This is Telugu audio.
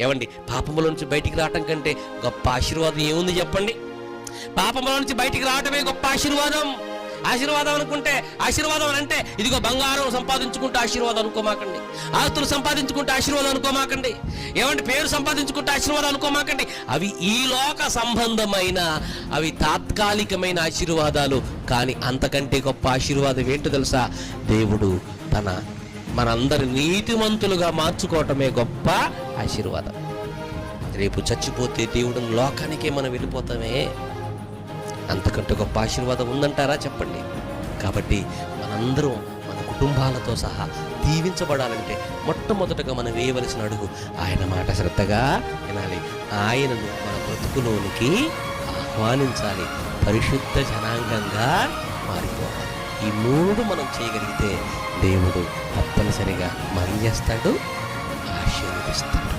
ఏమండి, పాపముల నుంచి బయటికి రావటం కంటే గొప్ప ఆశీర్వాదం ఏముంది చెప్పండి? పాపముల నుంచి బయటికి రావటమే గొప్ప ఆశీర్వాదం. ఆశీర్వాదం అనుకుంటే, ఆశీర్వాదం అంటే ఇదిగో బంగారం సంపాదించుకుంటే ఆశీర్వాదం అనుకోమాకండి, ఆస్తులు సంపాదించుకుంటే ఆశీర్వాదం అనుకోమాకండి, ఏమంటే పేరు సంపాదించుకుంటే ఆశీర్వాదం అనుకోమాకండి. అవి ఈ లోక సంబంధమైన, అవి తాత్కాలికమైన ఆశీర్వాదాలు. కానీ అంతకంటే గొప్ప ఆశీర్వాదం ఏంటో తెలుసా? దేవుడు మనందరి నీతిమంతులుగా మార్చుకోవటమే గొప్ప ఆశీర్వాదం. రేపు చచ్చిపోతే దేవుడు లోకానికే మనం వెళ్ళిపోతామే, అంతకంటే గొప్ప ఆశీర్వాదం ఉందంటారా చెప్పండి? కాబట్టి మనందరం మన కుటుంబాలతో సహా దీవించబడాలంటే మొట్టమొదటగా మనం వేయవలసిన అడుగు ఆయన మాట శ్రద్ధగా వినాలి, ఆయనను మన బ్రతుకులోనికి ఆహ్వానించాలి, పరిశుద్ధ జనాంగంగా మారిపోవాలి. ఈ 3 మనం చేయగలిగితే దేవుడు తప్పనిసరిగా మనం చేస్తాడు, ఆశీర్వదిస్తాడు.